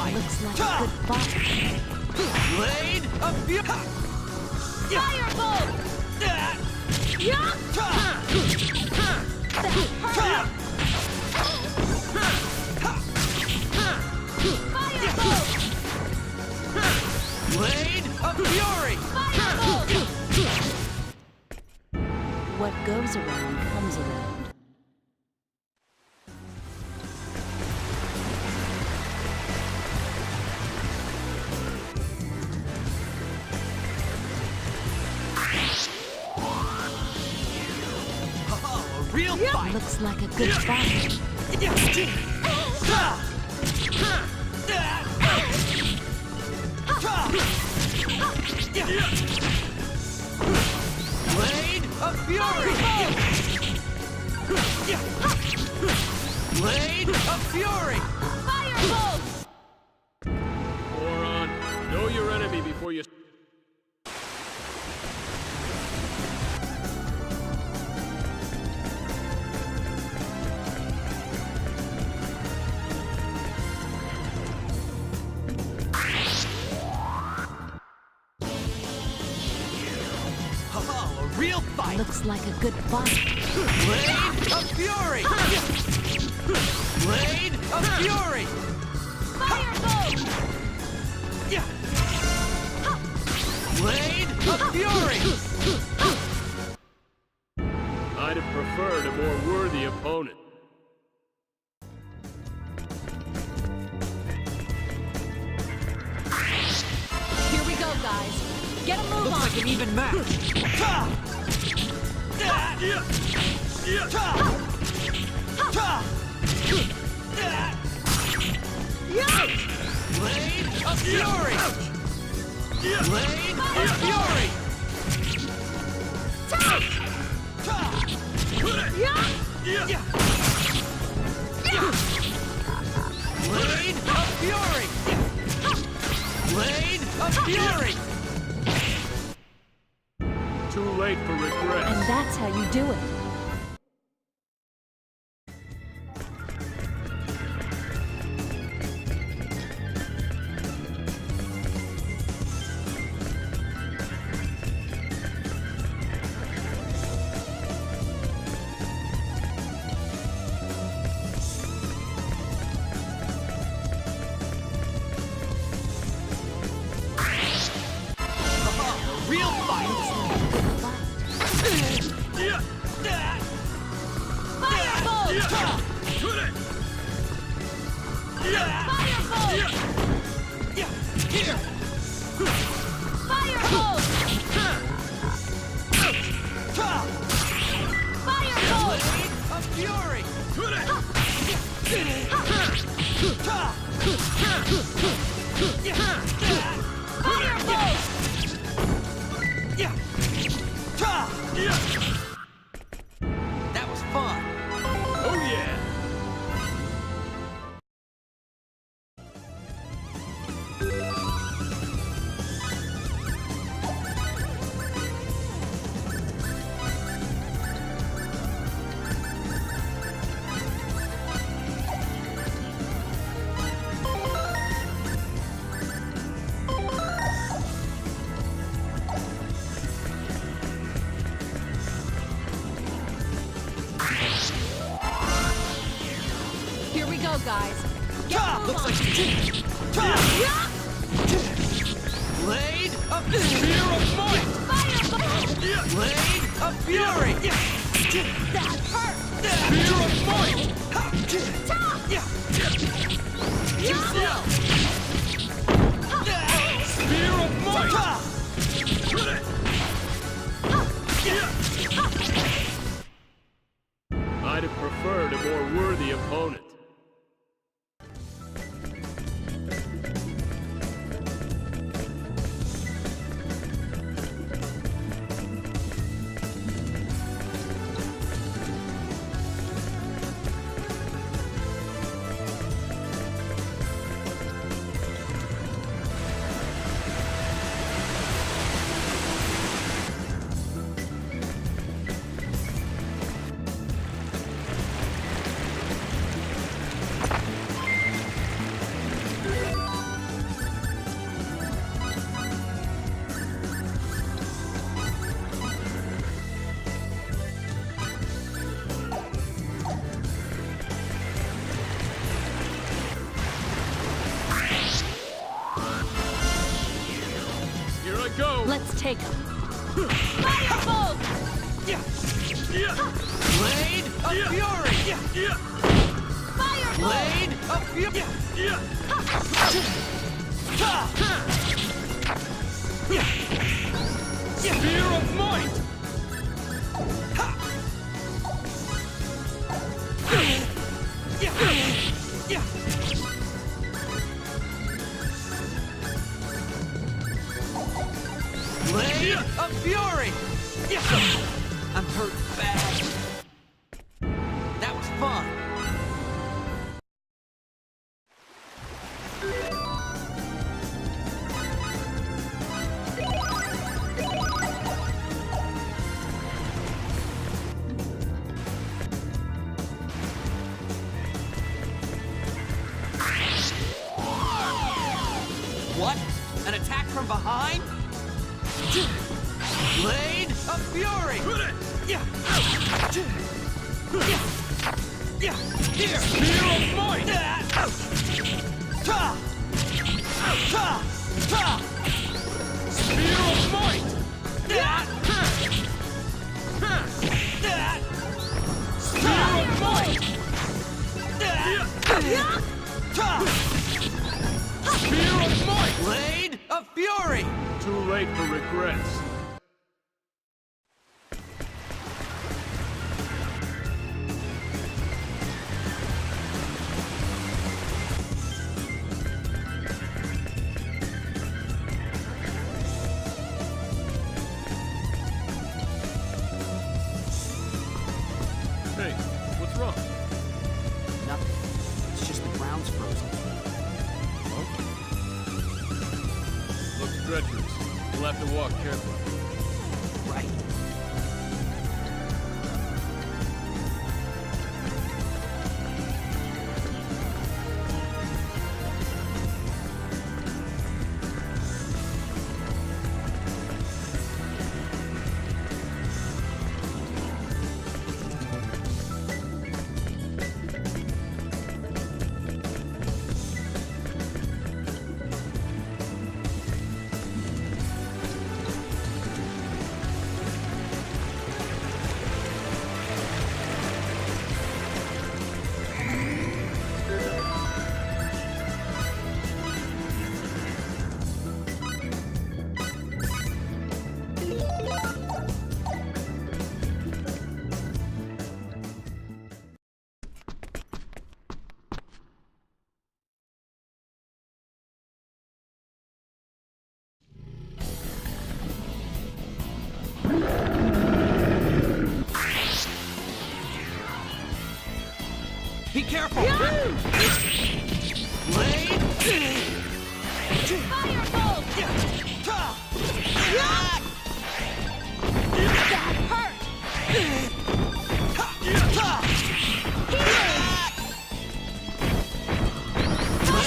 fight! Looks like a good fight. Blade of Fury! Firebolt! Yeah! Firebolt! Blade of Fury! Firebolt! What goes around comes around. Oh, a real fight! Looks like a good fight. Blade of Fury! Blade of Fury! Firebolt! Moron, know your enemy before you... Oh, a real fight! Looks like a good fight. Blade of Fury! Blade of Fury! Firebolt! Blade of Fury! I'd have preferred a more worthy opponent. Here we go, guys. Get a move Looks on. like an even match. Blade of Fury! Blade of Fury! Blade of Fury! Blade of Fury! Too late for regret. And that's how you do it. A real fight! Firebolt! Firebolt! Here! Firebolt! Firebolt! Blade of Fury! Firebolt! That was fun! Oh yeah! Here we go, guys. Get a move Looks on. like a team! Blade of Spear of Might! Firebolt! Blade of Fury! That hurt! Spear of Might! Yeah! Spear of Might! I'd have preferred a more worthy opponent. Let's take him. Firebolt! Blade of Fury! Firebolt! Blade of Fury! Spear of might! Blade of Fury! I'm hurt bad. That was fun. What? An attack from behind? Blade of Fury! Spear of might! Spear of might! Spear of might! Spear of might! Blade of Fury! Too late for regrets. Hey, what's wrong? Nothing. It's just the ground's frozen. Looks treacherous. We'll have to walk carefully. Right. Be careful! Blade! Firebolt! That hurt!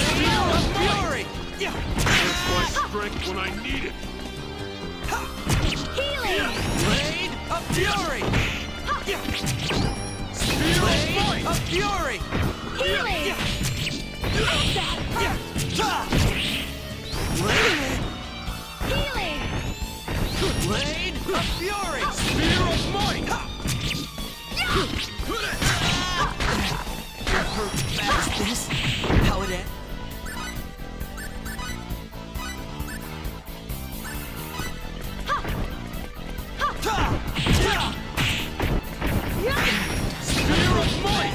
Spear of Fury! Where's my strength when I need it? Healing! Blade of Fury! Spear of Blade might! of Fury! Healing! That hurt! Healing! Blade of Fury! Spear of might! Hurt bad. Is this how it ends? Spear of might!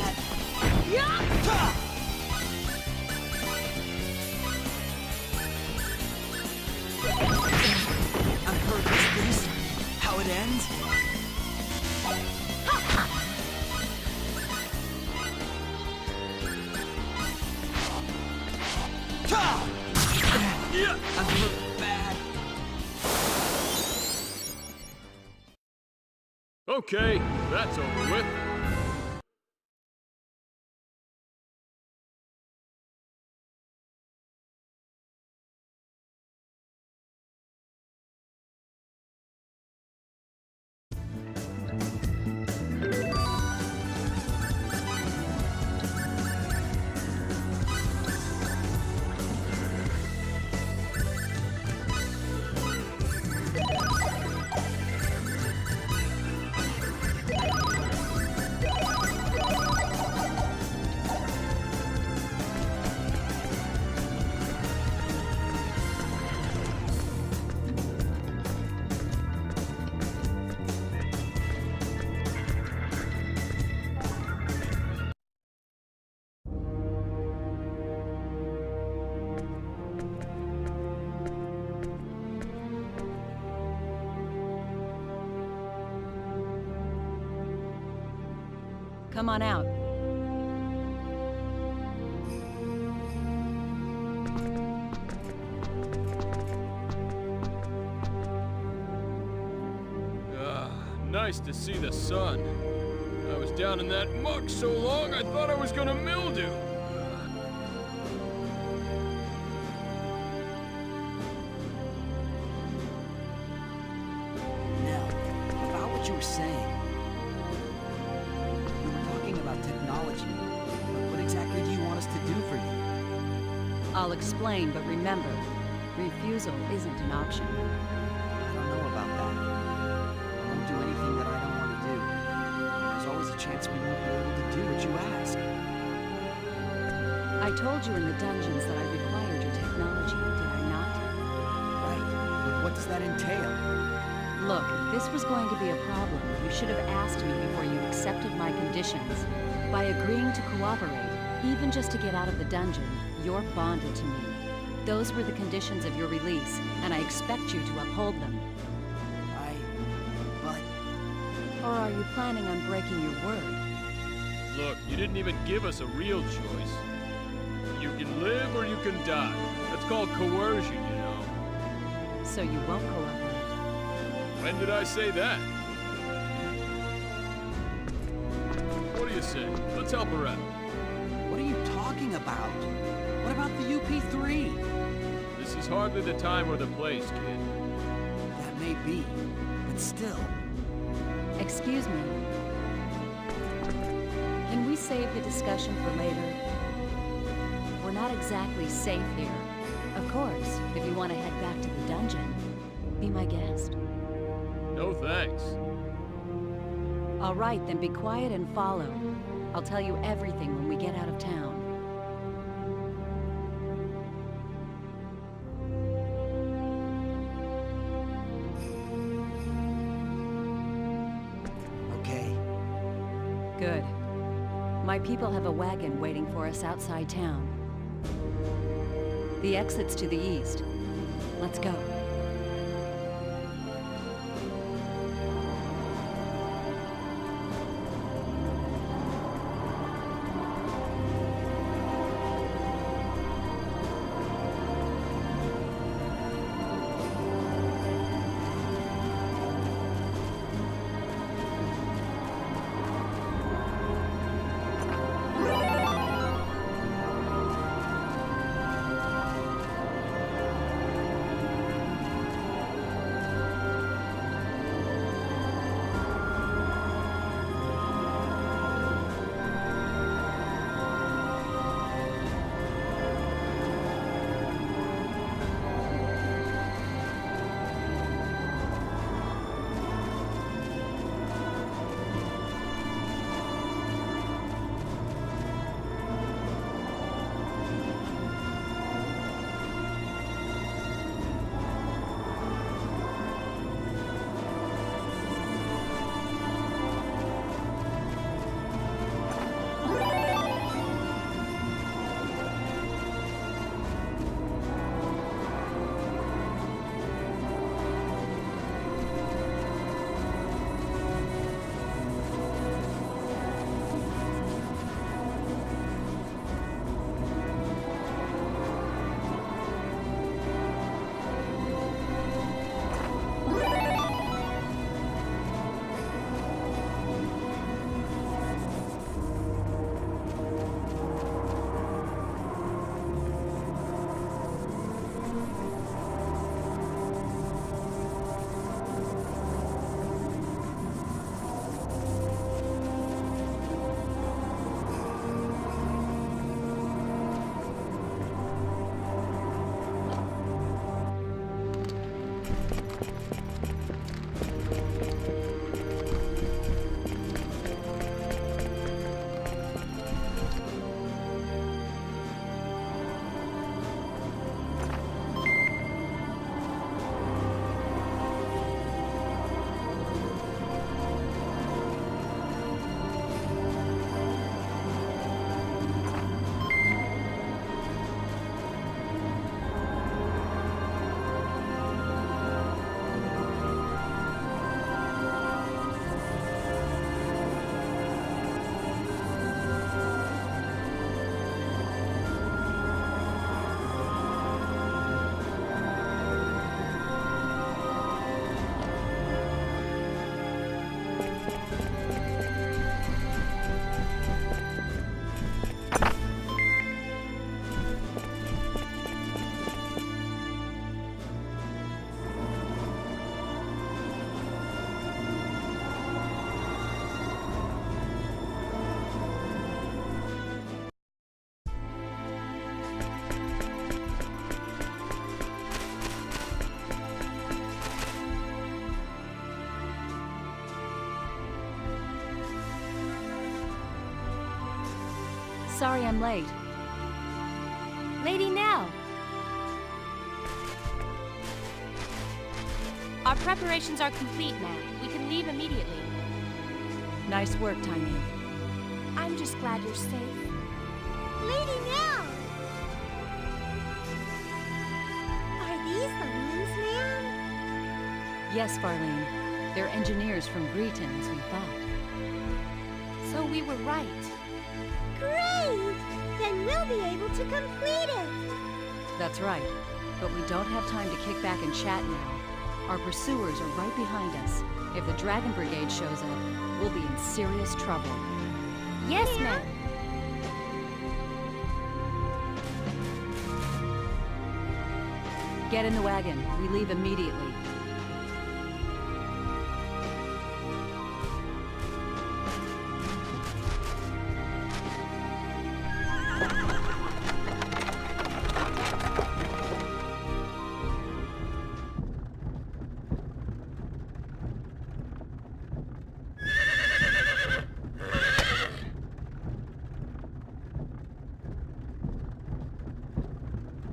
I'm hurt. Is this how it ends? I'm hurt bad. Okay, that's over with. Come on out. Nice to see the sun. I was down in that muck so long I thought I was gonna mildew. Nell, about what you were saying. You were talking about technology. But what exactly do you want us to do for you? I'll explain, but remember, refusal isn't an option. I don't know about that. I won't do anything that I don't want to do. There's always a chance we won't be able to do what you ask. I told you in the dungeons that I required your technology, did I not? Right, but what does that entail? Look, if this was going to be a problem, you should have asked me before you accepted my conditions. By agreeing to cooperate, even just to get out of the dungeon, you're bonded to me. Those were the conditions of your release, and I expect you to uphold them. But... Or are you planning on breaking your word? Look, you didn't even give us a real choice. You can live or you can die. That's called coercion, you know. So you won't cooperate? When did I say that? What do you say? Let's help her out. what are you talking about? What about the UP3? This is hardly the time or the place, kid. That may be, but still. Excuse me. Can we save the discussion for later? We're not exactly safe here. Of course, if you want to head back to the dungeon, be my guest. No thanks. All right, then be quiet and follow. I'll tell you everything when we get out of town. Okay. Good. My people have a wagon waiting for us outside town. The exit's to the east. Let's go. Sorry I'm late. Lady Nell. Our preparations are complete, ma'am. We can leave immediately. Nice work, Tiny. I'm just glad you're safe. Lady Nell! Are these the rooms, ma'am? Yes, Farlene. They're engineers from Greeton, as we thought. So we were right. Great! Then we'll be able to complete it! That's right. But we don't have time to kick back and chat now. Our pursuers are right behind us. If the Dragon Brigade shows up, we'll be in serious trouble. Yes, ma'am. Get in the wagon. We leave immediately.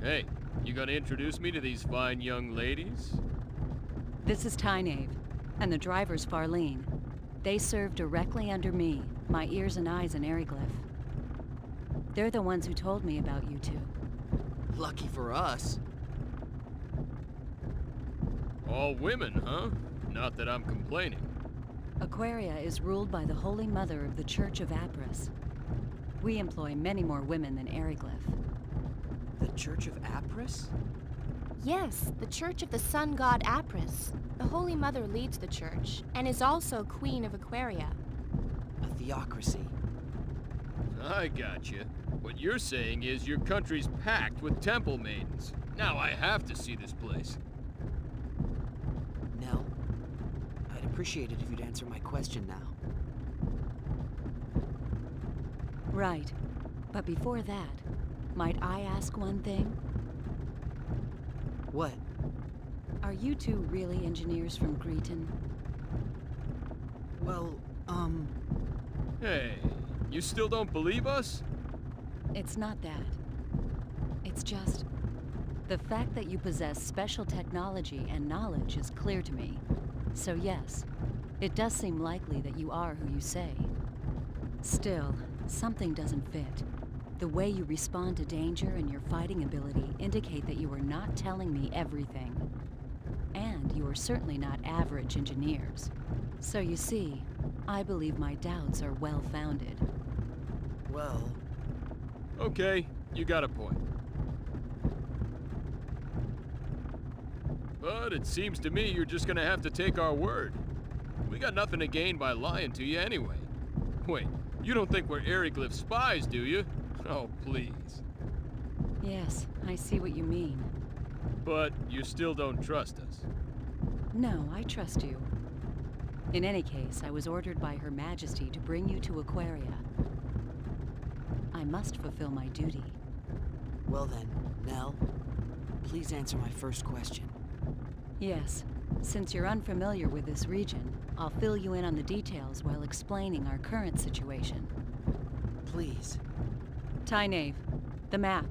Hey, you gonna introduce me to these fine young ladies? This is Tynave, and the driver's Farlene. They serve directly under me, my ears and eyes in Eriglyph. They're the ones who told me about you two. Lucky for us. All women, huh? Not that I'm complaining. Aquaria is ruled by the Holy Mother of the Church of Apris. We employ many more women than Eriglyph. The Church of Apris? Yes, the Church of the Sun God Apris. The Holy Mother leads the church, and is also Queen of Aquaria. A theocracy. I gotcha. What you're saying is your country's packed with temple maidens. Now I have to see this place. Nell, I'd appreciate it if you'd answer my question now. Right. But before that, might I ask one thing? What? Are you two really engineers from Greeton? Well, Hey, you still don't believe us? It's not that. It's just... the fact that you possess special technology and knowledge is clear to me. So yes, it does seem likely that you are who you say. Still, something doesn't fit. The way you respond to danger and your fighting ability indicate that you are not telling me everything. And you are certainly not average engineers. So you see, I believe my doubts are well-founded. well... Okay, you got a point. But it seems to me you're just gonna have to take our word. We got nothing to gain by lying to you anyway. Wait, you don't think we're Eriglyph spies, do you? Oh, please. Yes, I see what you mean. But you still don't trust us. No, I trust you. In any case, I was ordered by Her Majesty to bring you to Aquaria. I must fulfill my duty. Well then, Nell, please answer my first question. Yes, since you're unfamiliar with this region, I'll fill you in on the details while explaining our current situation. Please. Tynave, the map.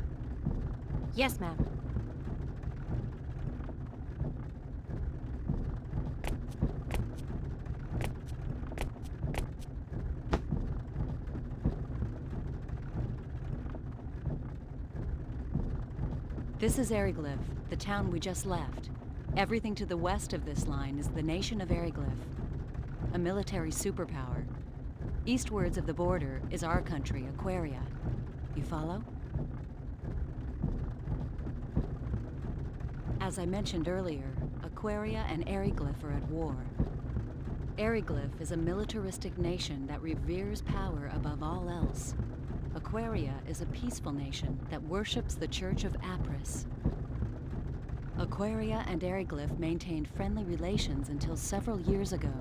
Yes, ma'am. This is Eriglyph, the town we just left. Everything to the west of this line is the nation of Eriglyph, a military superpower. Eastwards of the border is our country, Aquaria. You follow? As I mentioned earlier, Aquaria and Eriglyph are at war. Eriglyph is a militaristic nation that reveres power above all else. Aquaria is a peaceful nation that worships the Church of Apris. Aquaria and Eriglyph maintained friendly relations until several years ago.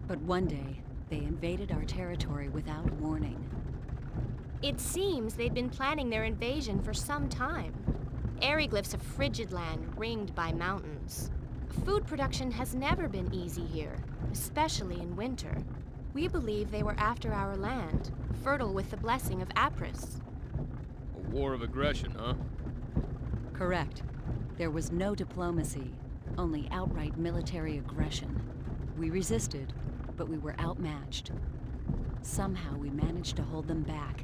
But one day, they invaded our territory without warning. It seems they've been planning their invasion for some time. Eriglyph's a frigid land ringed by mountains. Food production has never been easy here, especially in winter. We believe they were after our land, fertile with the blessing of Apris. A war of aggression, huh? Correct. There was no diplomacy, only outright military aggression. We resisted, but we were outmatched. Somehow we managed to hold them back,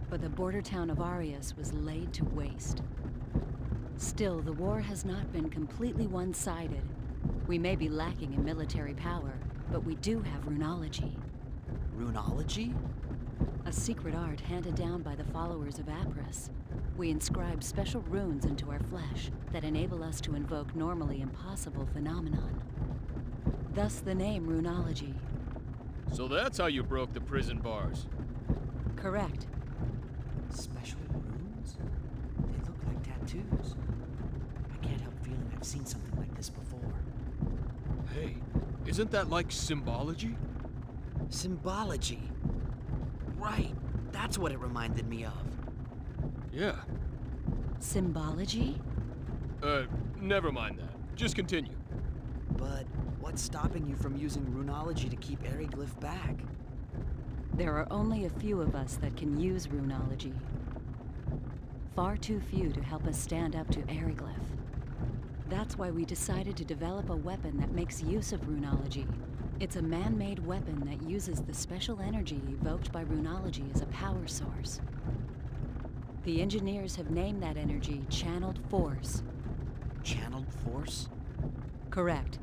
but the border town of Arius was laid to waste. Still, the war has not been completely one-sided. We may be lacking in military power, but we do have runology. Runology? A secret art handed down by the followers of Apris. We inscribe special runes into our flesh that enable us to invoke normally impossible phenomenon. Thus the name runology. So that's how you broke the prison bars. Correct. Special runes? They look like tattoos. I can't help feeling I've seen something like this before. Hey, isn't that like symbology? Symbology. Right, that's what it reminded me of. Yeah. Symbology? Never mind that. Just continue. But what's stopping you from using runology to keep Eriglyph back? There are only a few of us that can use runology. Far too few to help us stand up to Eriglyph. That's why we decided to develop a weapon that makes use of runology. It's a man-made weapon that uses the special energy evoked by runology as a power source. The engineers have named that energy Channeled Force. Channeled force? Correct.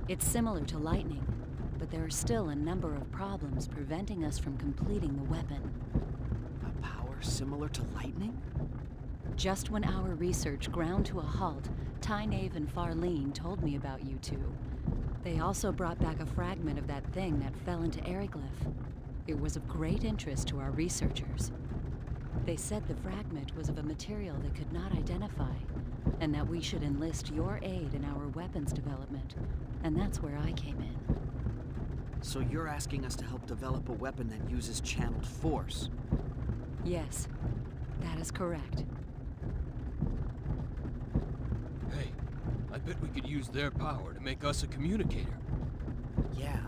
It's similar to lightning, but there are still a number of problems preventing us from completing the weapon. A power similar to lightning? Just when our research ground to a halt, Tynaeve and Farlene told me about you two. They also brought back a fragment of that thing that fell into Eriglyph. It was of great interest to our researchers. They said the fragment was of a material they could not identify, and that we should enlist your aid in our weapons development, and that's where I came in. So you're asking us to help develop a weapon that uses channeled force? Yes, that is correct. Hey, I bet we could use their power to make us a communicator. Yeah,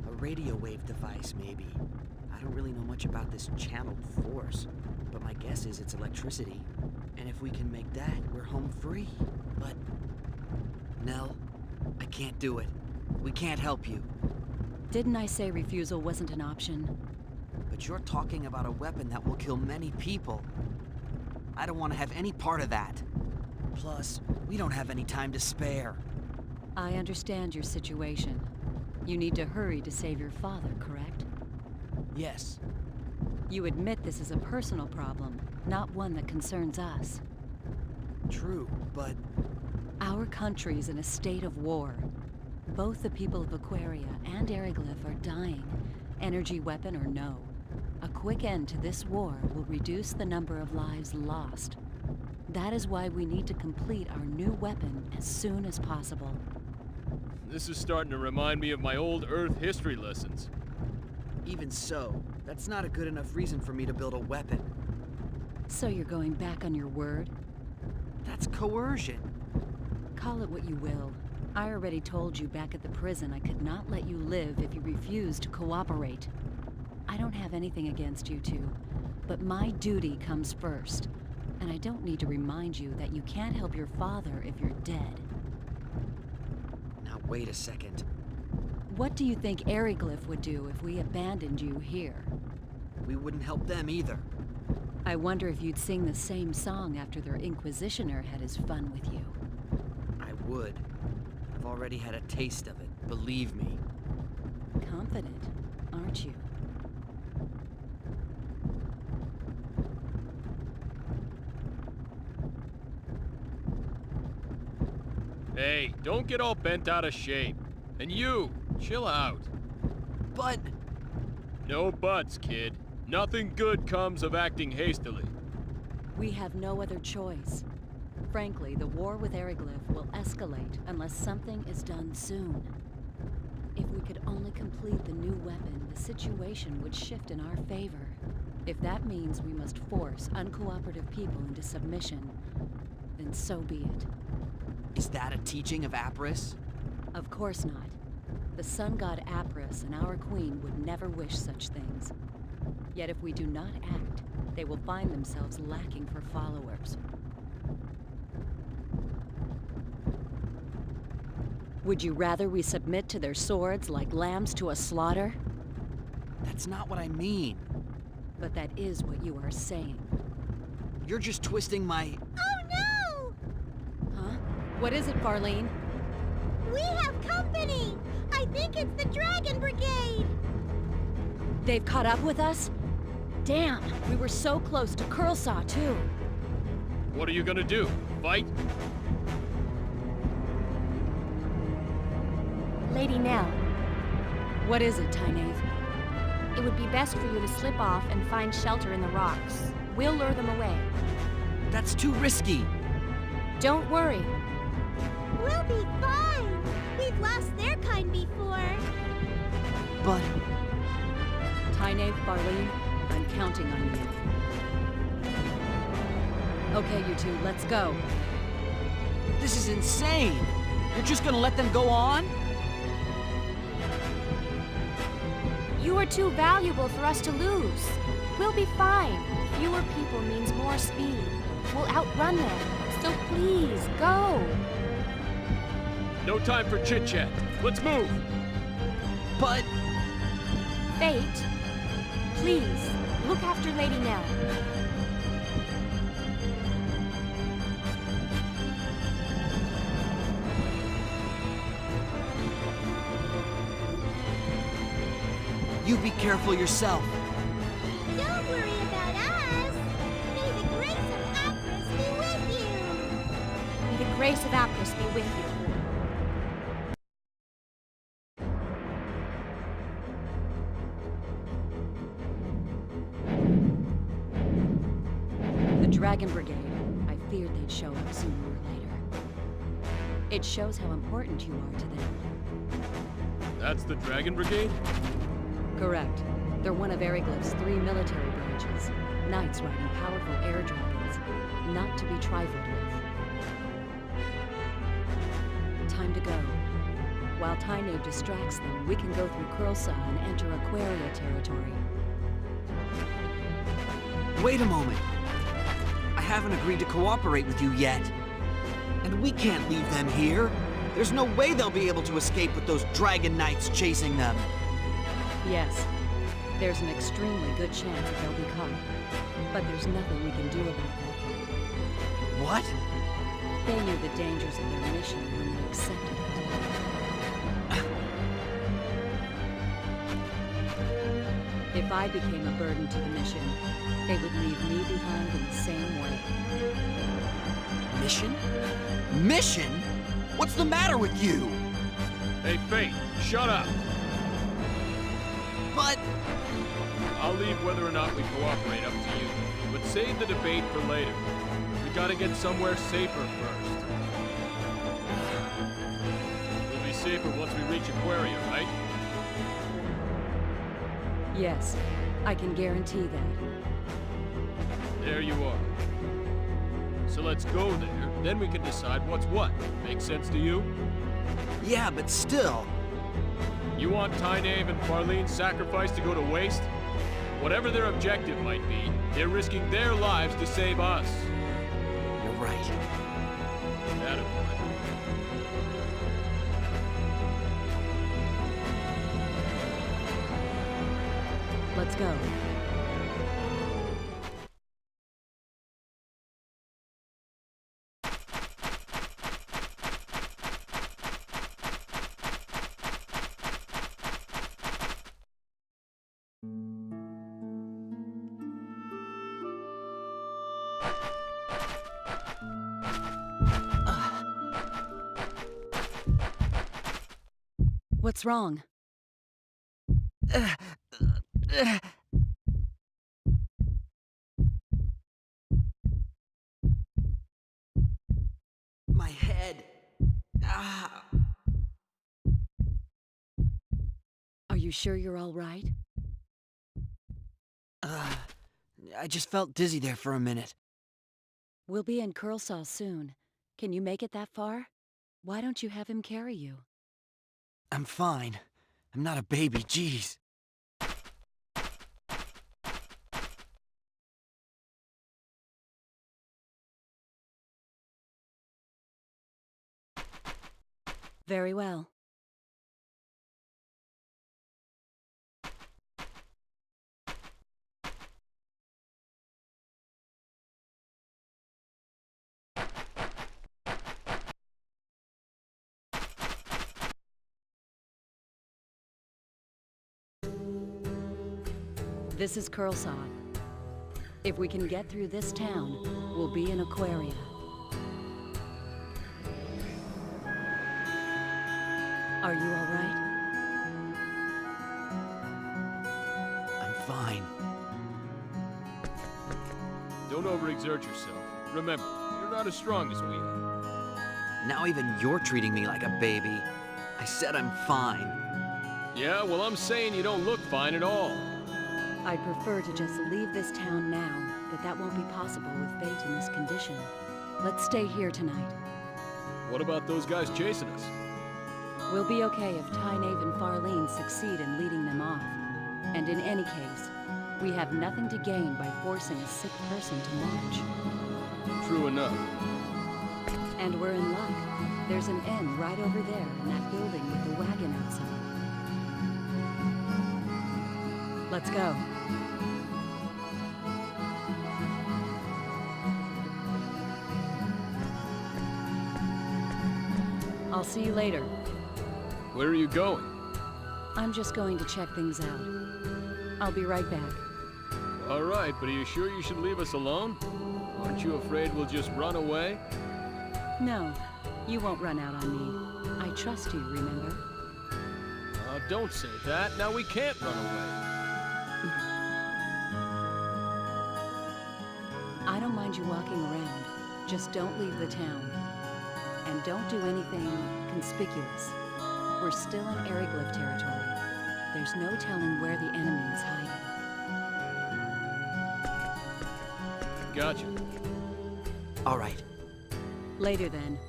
a radio wave device maybe. I don't really know much about this channeled force, but my guess is it's electricity. And if we can make that, we're home free. But... Nell, I can't do it. We can't help you. Didn't I say refusal wasn't an option? But you're talking about a weapon that will kill many people. I don't want to have any part of that. Plus, we don't have any time to spare. I understand your situation. You need to hurry to save your father, correct? Yes. You admit this is a personal problem, not one that concerns us. True, but... Our country's in a state of war. Both the people of Aquaria and Eriglyph are dying, energy weapon or no. A quick end to this war will reduce the number of lives lost. That is why we need to complete our new weapon as soon as possible. This is starting to remind me of my old Earth history lessons. Even so, that's not a good enough reason for me to build a weapon. So you're going back on your word? That's coercion. Call it what you will. I already told you back at the prison I could not let you live if you refused to cooperate. I don't have anything against you two, but my duty comes first. And I don't need to remind you that you can't help your father if you're dead. Now wait a second. What do you think Eriglyph would do if we abandoned you here? We wouldn't help them either. I wonder if you'd sing the same song after their Inquisitioner had his fun with you. I would. I've already had a taste of it, believe me. Confident, aren't you? Hey, don't get all bent out of shape. And you, chill out. But... No buts, kid. Nothing good comes of acting hastily. We have no other choice. Frankly, the war with Eriglyph will escalate unless something is done soon. If we could only complete the new weapon, the situation would shift in our favor. If that means we must force uncooperative people into submission, then so be it. is that a teaching of Apris? Of course not. The sun god Apris and our queen would never wish such things. Yet if we do not act, they will find themselves lacking for followers. Would you rather we submit to their swords like lambs to a slaughter? That's not what I mean. But that is what you are saying. You're just twisting my... Oh Huh? What is it, Farlene? no! We have company! I think it's the Dragon Brigade! They've caught up with us? Damn, we were so close to Curlsaw, too. What are you gonna do? Fight? Lady Nell, What is it, Tynaeve? it would be best for you to slip off and find shelter in the rocks. We'll lure them away. That's too risky. Don't worry. We'll be fine. We've lost their kind before. But... Tynaeve, Farlene, I'm counting on you. Okay, you two, let's go. this is insane! You're just gonna let them go on? You are too valuable for us to lose. We'll be fine. Fewer people means more speed. We'll outrun them. So please, go. No time for chit-chat. Let's move! But... Fate, please, look after Lady Nell. you be careful yourself. Don't worry about us. May the grace of Apris be with you. May the grace of Apris be with you. The Dragon Brigade. I feared they'd show up sooner or later. It shows how important you are to them. That's the Dragon Brigade? Correct. They're one of Eriglyph's 3 military branches. Knights riding powerful air dragons. Not to be trifled with. Time to go. While Tynaeve distracts them, we can go through Curlsaw and enter Aquaria territory. Wait a moment. I haven't agreed to cooperate with you yet. And we can't leave them here. There's no way they'll be able to escape with those Dragon Knights chasing them. Yes. There's an extremely good chance that they'll be caught. But there's nothing we can do about that. What? They knew the dangers of their mission when they accepted it. If I became a burden to the mission, they would leave me behind in the same way. Mission? Mission? What's the matter with you? Hey, Fate, shut up! But... I'll leave whether or not we cooperate up to you. But save the debate for later. We gotta get somewhere safer first. We'll be safer once we reach Aquaria, right? Yes, I can guarantee that. There you are. So let's go there, then we can decide what's what. Make sense to you? Yeah, but still... You want Tynaeve and Farlene's sacrifice to go to waste? Whatever their objective might be, they're risking their lives to save us. You're right. Attaboy. Let's go. What's wrong? My head. Ah. Are you sure you're all right? I just felt dizzy there for a minute. We'll be in Curlsaw soon. Can you make it that far? Why don't you have him carry you? I'm fine. I'm not a baby, jeez. Very well. This is Curlsaw. If we can get through this town, we'll be in Aquaria. Are you all right? I'm fine. Don't overexert yourself. Remember, you're not as strong as we are. Now even you're treating me like a baby. I said I'm fine. Yeah, well, I'm saying you don't look fine at all. I'd prefer to just leave this town now, but that won't be possible with Fate in this condition. Let's stay here tonight. What about those guys chasing us? We'll be okay if Tynaeve and Farlene succeed in leading them off. And in any case, we have nothing to gain by forcing a sick person to march. True enough. And we're in luck. There's an inn right over there in that building with the wagon outside. Let's go. I'll see you later. Where are you going? I'm just going to check things out. I'll be right back. All right, but are you sure you should leave us alone? Aren't you afraid we'll just run away? No, you won't run out on me. I trust you, remember? Don't say that. Now we can't run away. I don't mind you walking around. Just don't leave the town. And don't do anything conspicuous. We're still in Aryglyph territory. There's no telling where the enemy is hiding. Gotcha. All right. Later then.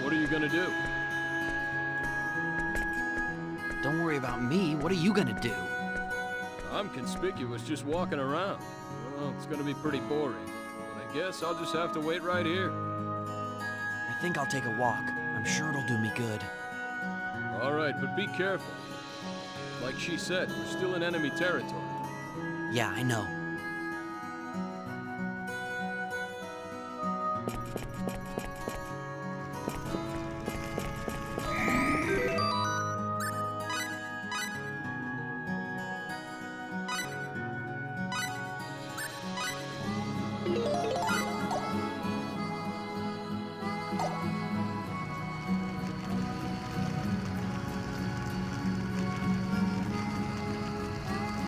What are you gonna do? Don't worry about me. What are you gonna do? I'm conspicuous just walking around. Well, it's gonna be pretty boring. But I guess I'll just have to wait right here. I think I'll take a walk. I'm sure it'll do me good. All right, but be careful. Like she said, we're still in enemy territory. Yeah, I know.